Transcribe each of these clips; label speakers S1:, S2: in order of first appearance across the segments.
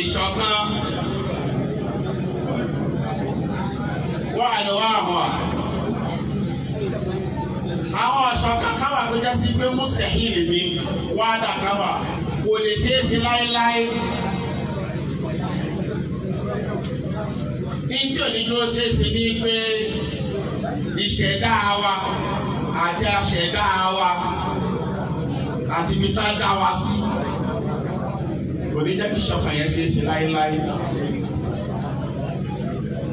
S1: ìṣọ̀kan wà lọ́wọ́ àwọn ọ̀ṣọ̀kan kan wà tó jẹ́ sí pé mustahil ni wàdà kan wà kò lè ṣeé ṣe láéláé. ní tí onídó ṣeé ṣe ní pé ìṣẹ̀dá wa àti àṣẹ̀dá wa àti ibi tá a dá wa sí kò ní jẹ́ kí ìṣọ̀kan yẹn ṣeé ṣe láéláé.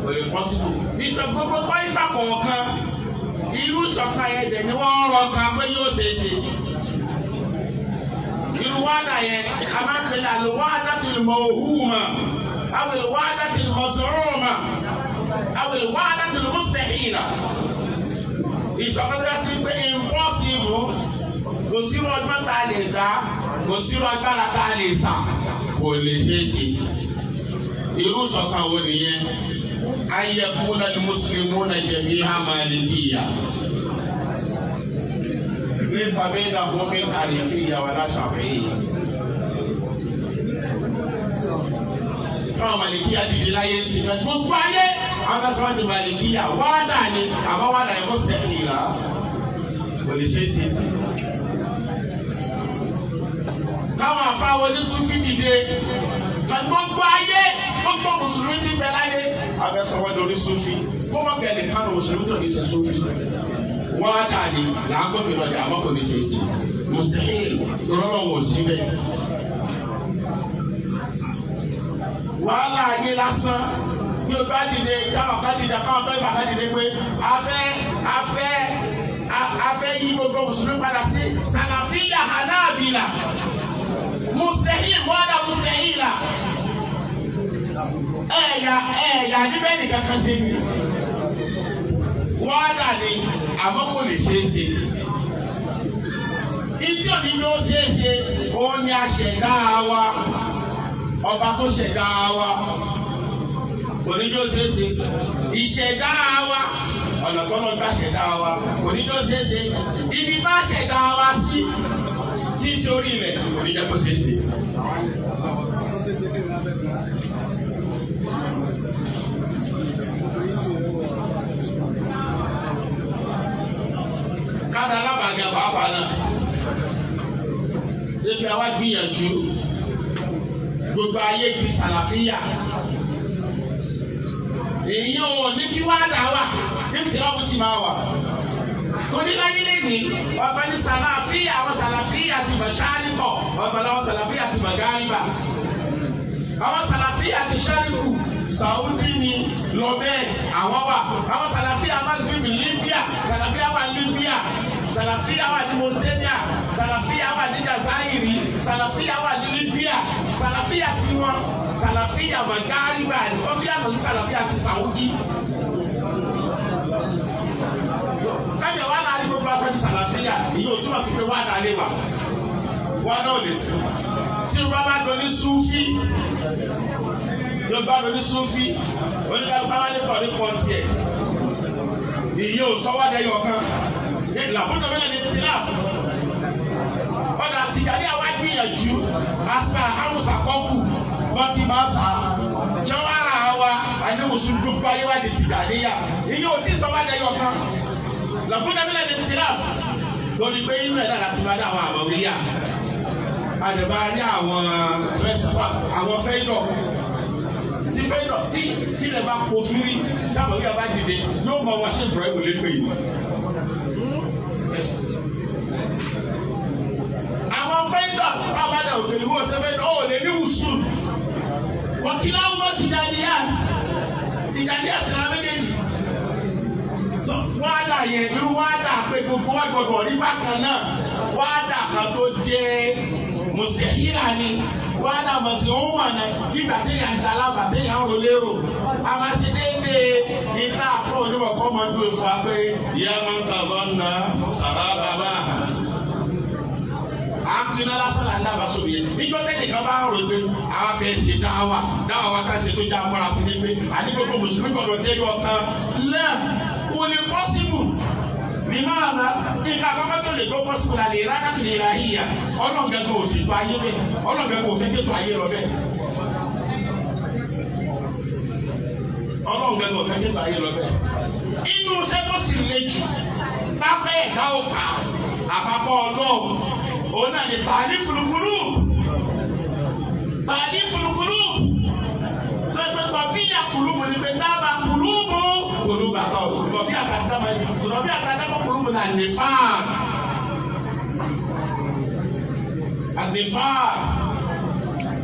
S1: kò lè pọ́ síbò. ìṣọ̀kan gbogbo pàìfà kọ̀ọ̀kan irú ìṣọ̀kan yẹn dẹ̀ ni wọ́n rọ kan pé yóò ṣeé ṣe. irú wàdà yẹn a máa ń pè ní al-wahdatul mawhuma aw al-wahdatul maz'uma aw al-wahdatul mustahila. ìṣọ̀kan tó ṣe pé impossible kò sírò ọgbọ́n tá a lè dá kò sírò agbára tá a lè sà kò lè ṣeé ṣe. irú ìṣọ̀kan wo nìyẹn? an yakuna al-muslimuna jami'an malikiyya laysa baynahum min hanifiyya wala shafi'iyya. káwọn malikiya dìde láyé sí i gbogbo ayé àwọn fẹsẹ̀ di malikiya wàdà ni àmọ́ wàdà yẹn kò sẹ́yìn la kò lè ṣe é ṣe. káwọn afáwọn onísùnfì dìde gbogbo ayé gbogbo mùsùlùmí ti bẹ láyé abẹ́sọ̀wọ́ di onísùnfì kó mọ̀ kẹ́ni kánú mùsùlùmí tó ní ṣe sùnfì wàdà ni làágbó mi lọ́dẹ àmọ́ kò ní ṣe é ṣe mustahil lọ́lọ́wọ́ sí bẹ́ẹ̀. wàhálà ayé lásán bí o bá dìde káwọn ká dìde káwọn tó ìbàdàn dìde pé afẹ́ yí gbogbo mùsùlùmí padà sí sàlàfíà hanabila mustahil wàhálà mustahila ẹ̀yà níbẹ̀ nìkan kan ṣe ni wàhálà ni àmọ́ kò lè ṣeé ṣe. ìtí òní ló ṣeé ṣe òun ni aṣẹ̀dá wa ọba tó ṣẹ̀dá wa oníjó ṣeéṣe ìṣẹ̀dá wa ọ̀nà tó lọ gbà ṣẹ̀dá wa oníjó ṣeéṣe ibi bá ṣẹ̀dá wa sí tí sórí rẹ̀ oníjó kó ṣeéṣe. kára alábàágà pàápàá náà débi àwa gbìyànjú gbogbo ayé di sàlàfíà èyí ò ní kí wàá dà wà níbi tí wọn sì máa wà oníláyé lẹ́nu ọba ní sàlàfíà àwọn sàlàfíà ti mashariqo ọba láwọn sàlàfíà ti magariba àwọn sàlàfíà ti shariqu Saudi ni lọbẹ àwọn wà àwọn sàlàfíà maghrib Libya sàlàfíà wà Libya sàlàfíà wà ní Mauritania sàlàfíà wà ní Jazairi sàlàfíà wà ní Libya sàlàfíà tí wọn sàlàfíà magariba ni wọn fi àtọ̀ sí sàlàfíà ti Saudi. kájọ wà láàrin gbogbo afẹ́ ní sàlàfíà ìyóò túmọ̀ sí pé wà á dalé wa wọn náà lè sí tí wọn bá lọ ní Sufi yóò bá lọ ní Sufi oníkàlùkà wà ní kọ̀ọ̀ní pọ̀ntì ẹ̀ ìyóò sọ́wọ́dẹ yọ̀ọ̀kan làbúdò mẹ́lẹ̀ ní tìláp ọ̀dà àtìjáde àwa gbìyànjú àṣà àmùsà kọ́kù wọ́n ti máa sà á jọ́wárà wa àdéhùsùn gbogbo ayé wa di tìjàdéyà ìyóò tí sọ́wọ́dẹ yọ̀ọ̀kan làbúdò mẹ́lẹ̀ ní tìláp lórí pé inú ẹ̀ náà láti máa dá àwọn àmọ̀wéyà àdèbá ní àwọn fẹ́dọ̀ tí fẹ́dọ̀ tí lè bá kó fúri tí àmọ̀wéyà bá dìde yóò mọ wọn ṣe bẹ̀rẹ̀ wò lépè yìí. àwọn fẹ́dọ̀ bàbáda òkèlú wọ́n ṣe fẹ́dọ̀ ó lè ní wùsùn wọ́kìlá wọn Tìjàníyà sinra méjèèjì wọ́n á dà yẹn irú wọ́n á dà pé gbogbo wa gbọdọ̀ rí bákan náà wọ́n á dà kan tó jẹ́ mùsẹ̀hírà ni wọ́n á dà mọ̀sí òun wà náà nígbà tí yàn ń dalá bàtẹ́ yàn ń ro lérò a máa ṣe déédéé nígbà fún onímọ̀ kọ́ máa ń dúró fún wa pé ìyá máa ń tàbọ̀ ńnà sàrà bàbá àkùnrin lásán là ń dábàá sórí yẹn níjọ́ tẹ́lẹ̀ kan bá rò pé àwọn afẹ́ ṣe dáwà wa ká ṣe tó já mọ́ra sí ni pé àní gbogbo mùsùlùmí gbọdọ̀ dé ọ̀kan lẹ́ẹ̀ kò lè pọ́sibù Limana nǹkan àkọ́kọ́ tó lè gbọ́ pọ́sibú la lè rákà tó lè ra yíya ọlọ́ngàn kò sì tó ayé bẹ́ẹ̀ ọlọ́ngàn kò fẹ́ tètò ayé lọ bẹ́ẹ̀ ọlọ́run gẹ́gẹ́ ọ̀fẹ́ nípa ayé lọ bẹ́ẹ̀. inú iṣẹ́ tó sì le jù lábẹ́ ẹ̀dá òkà àpapọ̀ ọlọ́run òun náà ni tààlí fúlùkúlù lọ́pẹ́ kọ̀bí yà kùlùmù ní pé dábàá kùlùmù bàtọ̀ kọ̀bí àtàdámọ̀ kùlùmù náà nìfà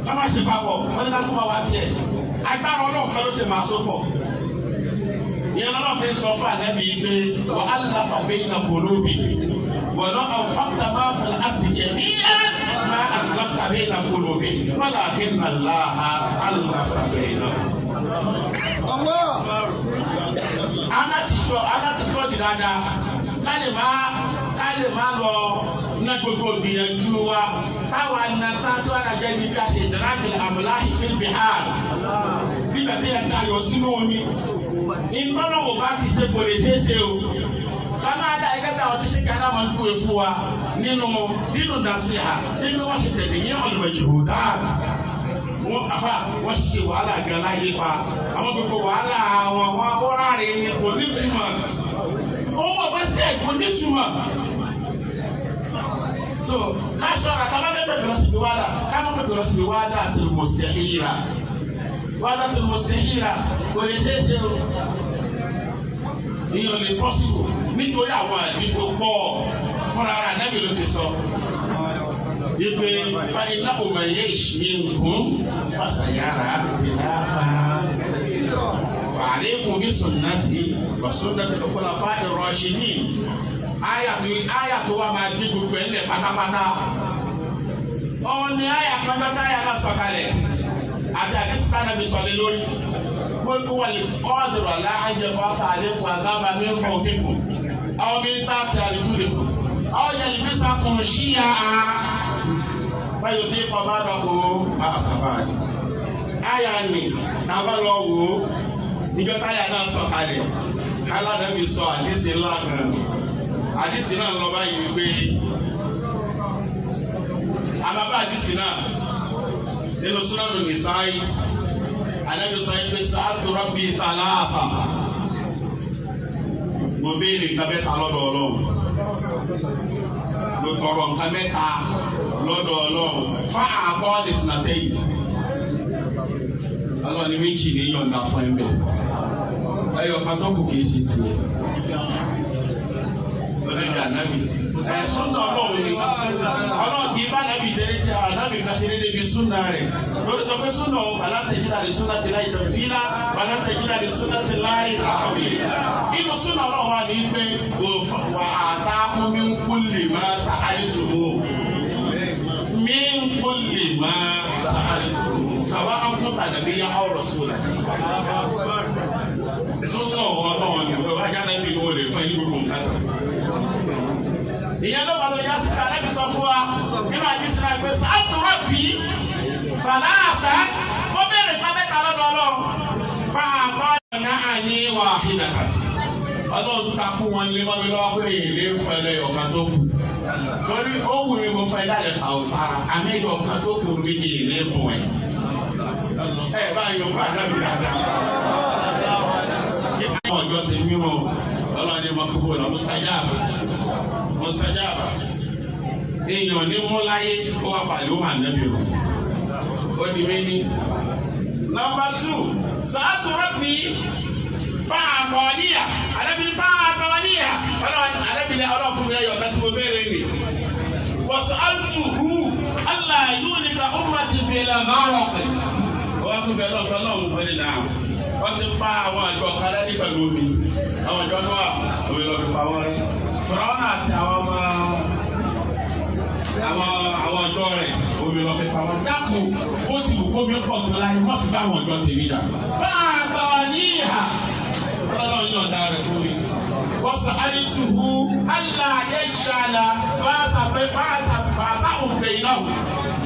S1: kama ṣe papọ̀ wọ́n ní ká kó máa wá tiẹ̀ agbára ọlọ́run kan ló ṣe máa so pọ̀ ìyẹn lọ́nà fi sọ fún ànábì yìí pé wà á lè fa bẹ́ẹ̀ náà kò lóbi wọ́n lọ́ àwọn fáńtà máa fẹ́ àbíjẹ́ níyà máa àlàfà bẹ́ẹ̀ náà kò lóbi wọ́n là kí nà láha àlàfà bẹ́ẹ̀ náà. ana ti sọ di dáadáa kálí máa lọ ní gbogbo gbìyànjú wa táwa nàta tó ara jẹ́ ní bí a ṣe ìdárájì àmàláhì fílbì hàn nígbà tí yẹn dayọ̀ sínú omi ìgbọ́nà wo bá ti ṣe kò lè ṣe é ṣe o kámá dá ẹgbẹ́ bí àwọn ti ṣe kára máa ń kó efu wa nínú nàṣíhà nínú wọn ṣe tẹ̀lé ní ọ̀lùmọ̀jòhò dáàtì wọ́n ṣe wàhálà gan láyé fa àwọn gbogbo wàhálà àwọn abọ́rá rẹ̀ ni kò ní túmọ̀ owó wẹ́sẹ̀ kò ní túmọ̀. So, kashara kama vile tunasibi wada, kama tunasibi wada tulmustahila. Wada tulmustahila kuelezea hiyo ni possible. Nítorí àwọn àdìgbò pọ̀ fúnra ara Ànábì ló ti sọ. Ipe fa innahu man ya'ish minkum fasayara ikhtilafan. Wa alaykum bi sunnati wa sunnati al-khulafa'ir rashidin. Aya tó wà máa di gbogbo ẹ̀ lẹ̀ pátápátá. Ọ̀hún ni aya pátápátá yà máa sọ̀kalẹ̀ àti àdìsíkà náà bí sọ̀lẹ̀ lórí. Gbogbo wà lè kọ́ àdìrò àlá àjẹ fún afa àdéhùn àgábà mi ń fọ òkèkù. Àwọn mi ń tà àti àdìjúlẹ̀. Àwọn yẹn lè fi sàkùn ṣíyà á. Báyọ̀ fi kọ́ bá dọ̀ kó àṣàbà. Aya ni tàbá lọ wò ó. Ìjọ táyà náà sọ̀kalẹ̀. Aládàbí sọ àdìsí ńlá kan. Àdìsí náà lọ báyìí wípé àbábá àdìsí náà nínú Sunanu Nisa'i Ànábì sọ pé sa'altu rabbi thalatha mo béèrè nǹkan mẹ́ta lọ́dọ̀ Ọlọ́run mo tọrọ nǹkan mẹ́ta lọ́dọ̀ Ọlọ́run fa'a'tani ithnatayn Ọlọ́run ní méjì ní yọ̀ǹda fún ẹ̀ bẹ́ẹ̀ ẹ̀yọ̀ kan tó kù kì í ṣe tiẹ̀. Ọlọ́run ànábì súnà Ọlọ́run ni Ọlọ́run kì í bá ànábì tẹ̀lé ṣe ànábì kan ṣe déédéé bí súnà rẹ̀ lórí tó pé súnà alátẹ̀jídà lè súnà ti láì tẹ̀fílà alátẹ̀jídà lè súnà ti láì àwì. Inú súnà Ọlọ́run wà ní pé wà á tá fún mi ń kulli ma sa'altumu mi ń kulli ma sa'altumu sawa'an kunta nabiyyan aw rasulan. Súnà Ọlọ́run ni wọ́n wájà náà bí wọ́n lè fún ẹni gbogbo nǹkan. Ìyẹn ló bá lọ yá sí ká lẹ́bi sọ fún wa nínú àdìsí náà pé sa'altu rabbi thalatha ó béèrè pápẹ́ta lọ́dọ̀ Ọlọ́run fa'atani wahidatan. Ọlọ́run ká kú wọn lé wọn lọ́wọ́ pé èlé ń fọ ẹlẹ́ ọ̀kan tó kù. Torí ó wù mí mo fẹ́ dálẹ̀ àwòsára àmì ẹ̀yọ̀ ọ̀kan tó kù rí ní ilé bùn ẹ̀. Ẹ báyìí ó padà bí dáadáa. Ọjọ́ tèmi mọ̀ Ọlọ́run ní makubul mustajaba. Èèyàn ní mú láyé kó wá pàdé ó máa nẹ́bí o. Ó di méjì. Nọ́mbà 2, sa'altu rabbi fa'ataniya. Ànábì fa'ataniya. Ọlọ́run fún mi ẹ̀yọ̀ kan tí mo béèrè nì. Wa sa'altuhu alla yuhlika ummati bil gharq. Wọ́n fún bẹ́ẹ̀ lọ́kọ́ lọ́hùn fún ẹ̀dá. Wọ́n ti fa àwọn àjọ kárẹ́ ní pẹ̀lú omi. Àwọn ìjọ náà òwe lọ fi pa wọ́n rẹ́. Fìràwọ́nà àti àwọn ọjọ́ rẹ̀ omi lọ fi pa wọ́n. Dákun ó ti wù kó mi pọ̀ tó láyé wọ́n fi bá àwọn ọjọ́ tèmi dà. Fa'ataniha. Ọlọ́run yóò dá rẹ̀ fún mi. Wa sa'altuhu alla yaj'ala ba'sahum baynahum.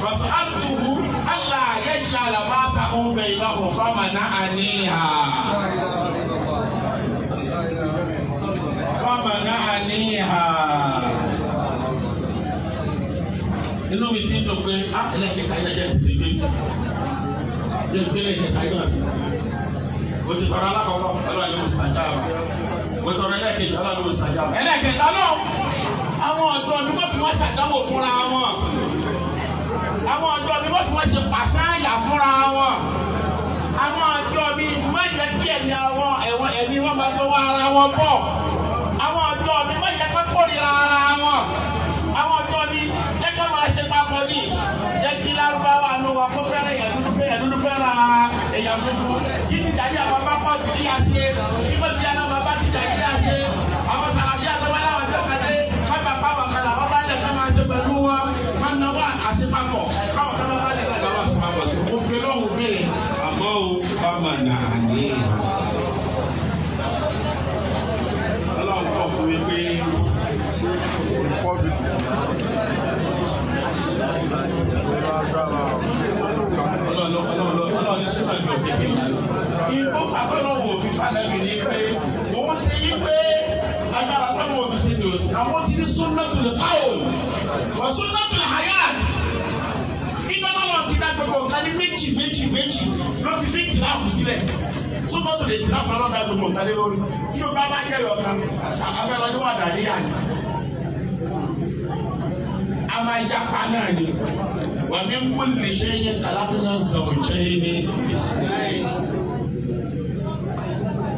S1: Wa sa'altuhu alla yaj'ala ba'sahum baynahum famana'aniha. Inú mi ti ń dùn pé ẹlẹ́kẹ̀ẹ́ta ẹlẹ́jẹ̀ tètè gbé sí. Ẹlẹ́kẹ̀ẹ́ta yóò sí. mo ti tọrọ alákọ̀ọ́kọ́ ọlọ́run ló mustajaba mo tọrọ ẹlẹ́ẹ̀kejì ọlọ́run ló mustajaba ẹlẹ́ẹ̀kẹta náà àwọn ọ̀dọ́ ni wọ́n fi wọ́n ṣàdánwò fúnra wọn àwọn ọ̀dọ́ ni wọ́n fi wọ́n ṣe pàṣáyà fúnra wọn àwọn ọ̀dọ́ mi má jẹ́ kí ẹ̀mí àwọn ẹ̀mí wọn máa gbọ́ ara wọn bọ̀ àwọn ọ̀dọ́ mi má jẹ́ kó kórìíra ara wọn àwọn ọ̀dọ́ mi jẹ́ kó máa ṣe papọ̀ ní jẹ́ kí lárúbáwá ló wà kó fẹ́ràn èèyàn dúdú fẹ́ràn èèyàn funfun kí ti dàbí àwọn bá pọ̀ sí yíyá sí kí bó ti yára bàbá ti dàbí yíyá sí àwọn sàràbí àtọwọ́ láwọn tó kàdé kábà pàmò kàlà wọ́n bá lẹ̀ ká máa ṣe pẹ̀lú wọn ká náwó àṣepapọ̀ káwọn tó bá lẹ̀ ká náwó àṣepapọ̀ sí mo gbé lọ́hùn bẹ́ẹ̀ àmọ́ o bá mà nà ní. ọlọ́run kọ́ fún mi pé ọlọ́run súnmọ́ ìgbà òfin kí ni. ìbò fàtọ́lọ́wọ́ òfin fàlẹ́bí ni pé wọ́n ṣe yí pé agbára tọ́lọ́ òfin ṣe ní òsì. àwọn ti ní sunnatul qawl wa sunnatul hayat. ìgbà náà wọ́n ti dá gbogbo nǹkan ní méjì ló ti fi tìláàfù sílẹ̀. sunnatul tìláàfù náà dá gbogbo nǹkan lé lórí. tí o bá jẹ́ ọ̀kan afẹ́rẹ́ ọdún wà dàní yá ni. a máa yapa náà ni. ومن كل شيء خلقنا زوجين اثنين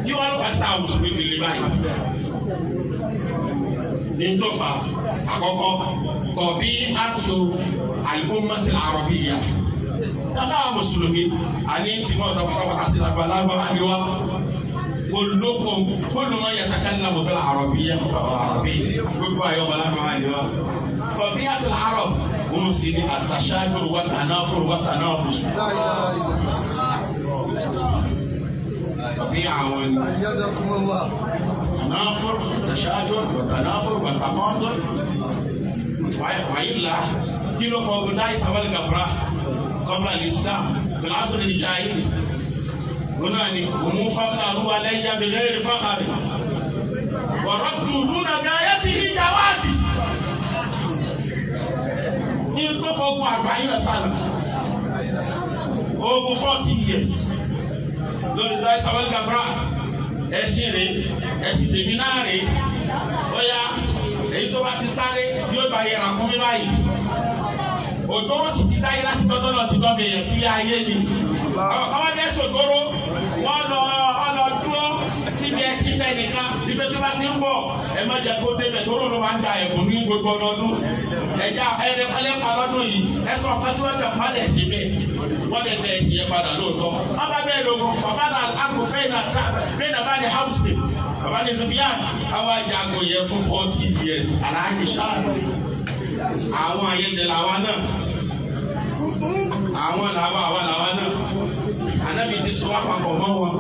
S1: kí wọ́n fà sáà mùsùlùmí fi lè báyìí ní ntọ́fà àkọ́kọ́ kọ̀bí àtò al-ummati al-arabiyya dábà mùsùlùmí àní tìmọ̀ ọ̀dọ́kọ̀tà sí lágbàlagbà àríwá olùdókòm olùmọ̀ yatakallamu bil-arabiyya gbogbo ayọ̀ balagbà àríwá kọ̀bí àtò al-arab ومسلم التشاجر والتنافر والتنافس طبيعة أيدكم الله تنافر التشاجر والتنافر والتقاتل وإلا كيلو فوق دايس أول قبل الإسلام في العصر الجاهلي هنا هم فخروا علي بغير فخر وردوا دون غايته جوابي ní tó fọ́gbọ́n àgbáyé rẹ̀ sálà ogun 40 years lórí láì sàwọ́lì gàbúrà ẹ̀sìn rẹ̀ ẹ̀sìn tèmi náà rẹ̀ lọ́yà èyí tó bá ti sáré yóò bá yẹra kún mi báyìí òdòrò sì ti dáyé láti tọ́tọ́ lọ ti dọ́gbẹ̀ yẹn sílé ayé ni àwọn kan wá dé sòdòrò wọ́n lọ dúró síbi ẹ̀sìn bẹ́ẹ̀ nìkan ibi tó bá ti ń bọ̀ ẹ má jẹ́ kó débẹ̀ tó rò ló máa ń da ẹ̀bùn ní gbogbo ọdún ẹ̀já ẹlẹ́pàá lọ́dún yìí ẹ̀sọ́ ọ̀pẹ́síwájú àpárẹ̀ ṣe bẹ́ẹ̀ wọ́n lè tẹ̀ ẹ̀sìn yẹn padà lóòótọ́ wọ́n bá bẹ́ẹ̀ lóògùn bàbá náà àgbo bẹ́ẹ̀ náà bá ní house bàbá ní Sufyan àwọn àjàgò yẹn fún 40 years aláàjì ṣáà àwọn ayédè làwa náà àwọn làwa náà ànábì ti sọ àpapọ̀ mọ́ wọn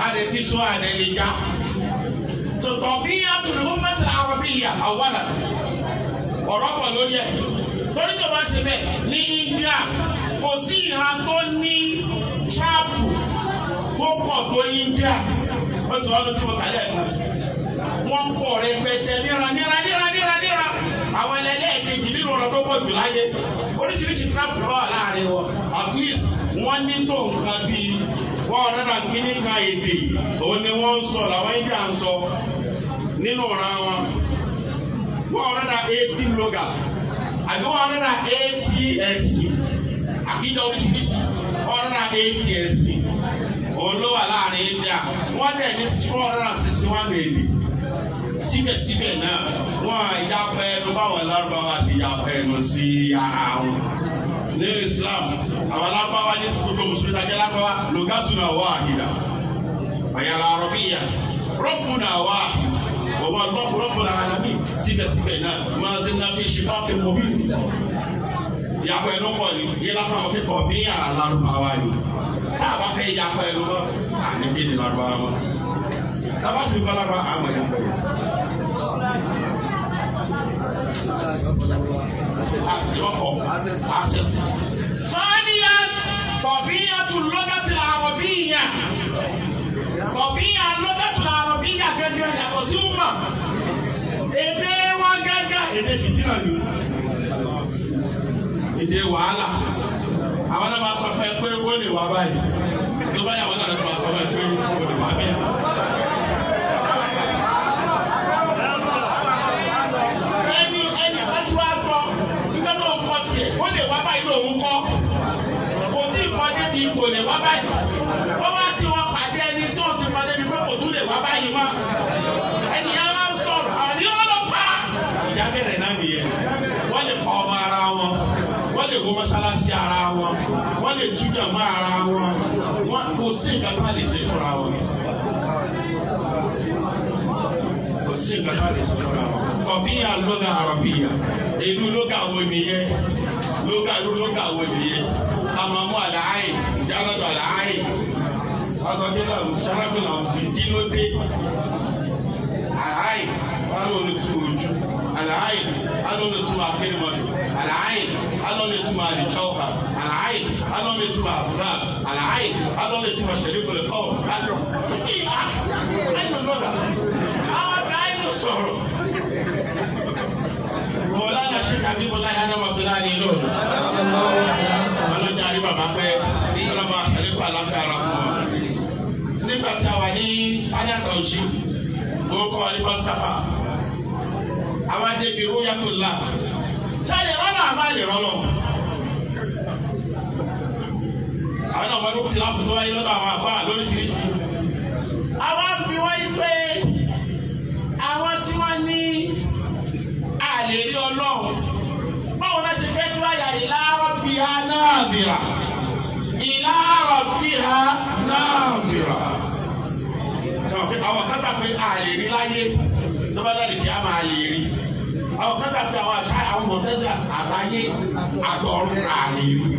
S1: àdè ti sọ àdè lè já tòtò bí àtúntò mẹ́ta àrọ̀bíyà àwọ̀dà ọ̀rọ̀ pọ̀ lórí ẹ̀ torí tó bá ṣe bẹ́ẹ̀ ní India kò sí ìhà tó ní ṣáàpù tó pọ̀ tó India ó sì wọ́n ló ti wọ́n kálẹ̀ kan wọ́n pọ̀ rẹpẹtẹ níra àwọn ẹlẹ́ẹ̀kejì nínú ọ̀rọ̀ tó pọ̀ jù láyé oríṣiríṣi tíráàpù lọ́wọ́ láàrin wọn at least wọ́n ní tó nǹkan bíi wọ́n rẹ́ra kíní kan èdè òun ni wọ́n ń sọ làwọn India ń sọ nínú ọ̀ràn wọn wọ́n rẹ́ra 18 loga àbí wọ́n rẹ́ra 80 ẹ̀sìn àkídà oríṣiríṣi wọ́n rẹ́ra 80 ẹ̀sìn òun ló wà láàrin India wọ́n dẹ̀ ní 461 èdè síbẹ̀síbẹ̀ náà wọ́n ìyapẹ́ ẹnu báwọn lárúbáwá ṣe yapẹ́ ẹnu sí ara wọn. ní Islam àwọn lárúbáwá ní gbogbo mùsùlùmí tajẹ́ lárúbáwá lùgátùnà wáhìdà àyàlà àrọ̀bíyà rọ́pùnà wáhìdà wọ́n rọ́pùnà àlàmì síbẹ̀síbẹ̀ náà máa ṣe náà fi ṣìkọ́ pé mọ̀ bí. ìyapẹ́ ẹnu pọ̀ ní yẹn lásán àwọn akẹ́kọ̀ọ́ bí àrà lárúbáwá ni tá a bá fẹ́ ìyapẹ́ ẹnu mọ́ àní bí ní lárúbáwá mọ́ tabasi balaba amaya asesi faniya tabiatu lugati al-arabiyya tabiya lugati al-arabiyya gẹ́gẹ́ yàtọ̀ sí umma èdè wa gẹ́gẹ́ èdè fitina ni èdè wàhálà àwọn náà máa sọ fẹ́ pé wọ́n lè wá báyìí bá yà wọ́n náà lọ́dún àṣọ ẹ̀ pé òde wà bẹ́ẹ̀. ẹni láti wá gbọ́ nígbà tó ń kọ́ tiẹ̀ ó lè wá báyìí lòun kọ́ kò tí ì kọ́ débi kò lè wá báyìí wọ́n wá tí wọ́n pàdé ẹni tí wọ́n ti kọ́ débi pé kò tún lè wá báyìí mọ́ ẹni yẹn wá ń sọ̀rọ̀ àwọn ní ọlọ́pàá ìjà bẹ̀rẹ̀ náà nìyẹn wọ́n lè pa ọmọ ara wọn wọ́n lè wo mọ́ṣáláṣí ara wọn wọ́n lè tújà mọ́ ara wọn kò sí nǹkan tó lè ṣe fúnra wọn kò sí nǹkan tó lè ṣe fúnra wọn. kọ̀bíyà lóga àrọ̀bíyà ìlú lóga wo nìyẹn lóga wo nìyẹn àmàmú àlàáyé ìjálọ́dọ̀ àlàáyé asọ̀bíyà sàràfẹ́ làwọn sì kí ló dé àlàáyé wọn ló lè tu ojú àlàáyé wọn lè tu akérèmọdé àlàáyé wọn lè tu àdìjọ́wà àlàáyé wọn lè tu àfúrà àlàáyé wọn lè tu àṣẹrífọlẹ kọ́ àjọ. àwọn àgbáyé sọ̀rọ̀ mọ̀lánà ṣe tàbí mọ̀lá yàrá mọ̀gbìnrin ní ìlú ọlọ́jà rí bàbá pẹ́ ọlọ́mọ àṣẹrífọ àláfẹ́ ara fún wọn. nígbà tí a wà ní ányàtọ̀ òjì mo kọ́ wa ní falsafa àwọn adébí rúyàtúlá ṣáàyè rọ́nà àbáyé rọ́nà àwọn ọmọ ẹgbẹ́ tí láàpù tó wáyé lọ́dọ̀ àwọn afá lóríṣiríṣi àwọn bí wọ́n yí pé àwọn tí wọ́n ní àlè rí ọlọ́run báwo náà ṣe fẹ́ tó àyà ila rabbiha nazira ila rabbiha nazira àwọn kan gbà pé àlè rí láyé tó bá dáre kí a máa lè rí àwọn kan gbà pé àwọn àṣà àwọn mọ̀tẹ́sà àtàyé àtọ̀run àlè rí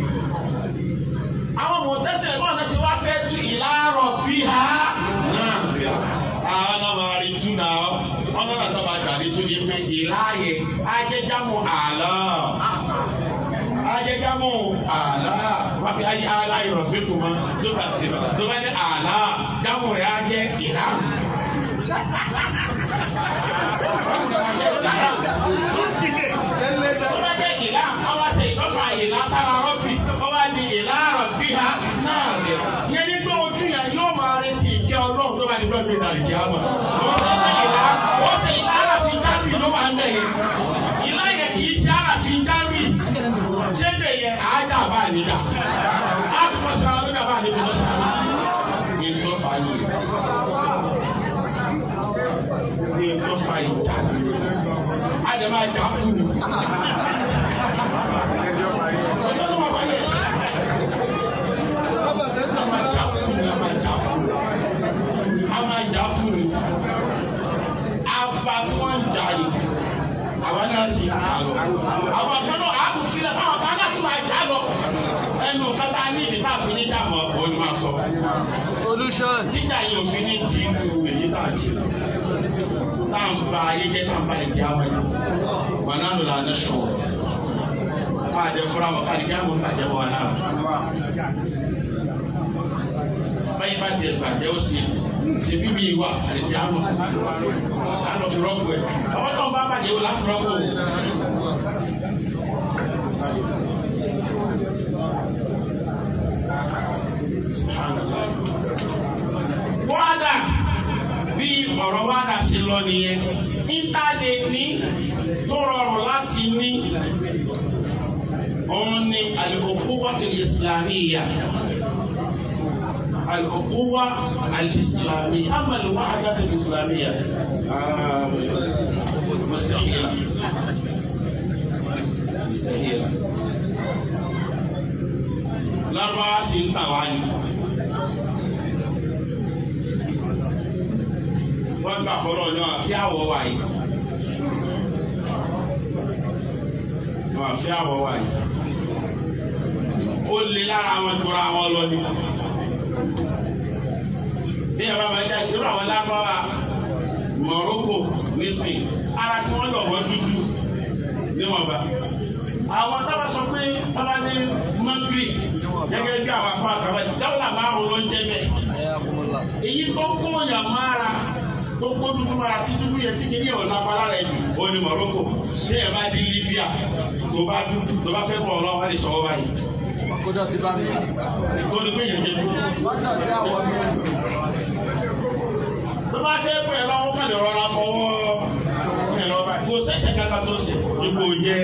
S1: àwọn mọ̀tẹ́sà ẹ̀gbọ́n náà ṣe wá fẹ́ tú ila rabbiha nazira àwọn náà máa rí tú náà wọn náà tó máa gbàdé tó ní pé ìláyè ajẹjámù àlá ajẹjámù àlá wọn fi ayé àlá ìrọ̀gbé tó máa tó bá ní àlá jámù rẹ̀ á jẹ́ ìlànà. tó bá jẹ́ ìlànà wọ́n wá ṣe ìtọ́fà ìlà sára rọ́bì wọ́n wá di ìlà rọ̀bì ha náà rẹ̀. yẹn ní pé ojú yẹn yóò máa retí ìjẹ́ ọlọ́run tó bá di gbọ́dọ̀ ìdàrí jẹ́ àmọ́. wọ́n ṣe ìlà àràfin jáwì ló wà ń bẹ̀ yẹn. ìlà yẹn kì í ṣe àràfin jáwì. ṣé lè yẹ àájà bá a níjà? á tún mọ̀ sí ara lójà bá a níbi lọ́sàn-án. ní tó fà á yìí. ní tó fà á yìí jáde. á jẹ máa jà kú ni. ọ̀sán ló máa bá yẹ. a máa jà kú ni a máa jà kú ni. a máa jà kú ni. àgbà tí wọ́n ń jà yìí àwọn náà sì ń jà lọ. àwọn kan náà á kù sílẹ̀ fáwọn kan náà tún máa jà lọ. ẹnu kátà ní ìdí tá a fi ní dààmú òun ni máa sọ.
S2: solution.
S1: tíjà yìí òfin ní di èyí tá a ṣe. tá à ń ba ayé jẹ́ tá à ń ba ìdí àwọn ẹni. wọn náà lò lànà sọ̀rọ̀. máa jẹ fúra wọn káàdì kí á mọ̀ ń bàjẹ́ wọn náà. báyìí bá tiẹ̀ bàjẹ́ ó sì ṣe bíbí wa àlejò àmọ́ àlọ́ fi rọ́pò ẹ̀ ọwọ́ tó ń bá bàjẹ́ wò láti rọ́pò. wádà bí ọ̀rọ̀ wádà ṣe lọ nìyẹn íńtánẹ́ẹ̀tì tó rọrùn láti ní òun ni al-ukhuwatul islamiyya. الأخوة الإسلامية أما الوحدة الإسلامية مستحيلة مستحيلة الأربعة سنة وعني wọ́n gbà fọ́rọ̀ ní wọ́n fi àwọ̀ wáyé wọ́n fi àwọ̀ wáyé ó lé lára wọn jura wọn lọ ní. Ní ẹ̀rọ máa jáde irú àwọn lábáwá Morocco nísìn ara tí wọ́n lọ wọ́n dúdú níwọ̀nba. Àwọn tábà sọ pé tábà ní Maghrib gẹ́gẹ́ bí àwọn afọ àkàbà dáwọ́là márùn-ún ló ń jẹ́ bẹ́ẹ̀. Èyí tó kó yàn mára tó kó dúdú mára tí dúdú yẹn tí kìíní ọ̀nà apá lára ẹ̀ ó ní Morocco. Ní ẹ̀ bá di Libya tó bá dúdú tó bá fẹ́ kọ́ ọlọ́wọ́ lè sọ̀rọ̀ báyìí.
S2: Kódà ti bá mi.
S1: Kó ní pé yẹn jẹ́ dúró.
S2: Lọ́sọ̀ tí àwọn mi.
S1: Tó bá fẹ́ pẹ́ lọ́wọ́ kàn lè rọra fọwọ́ ẹ̀ lọ́ba. Kò sẹ́sẹ̀ kankan tó ṣe. Ipò jẹ́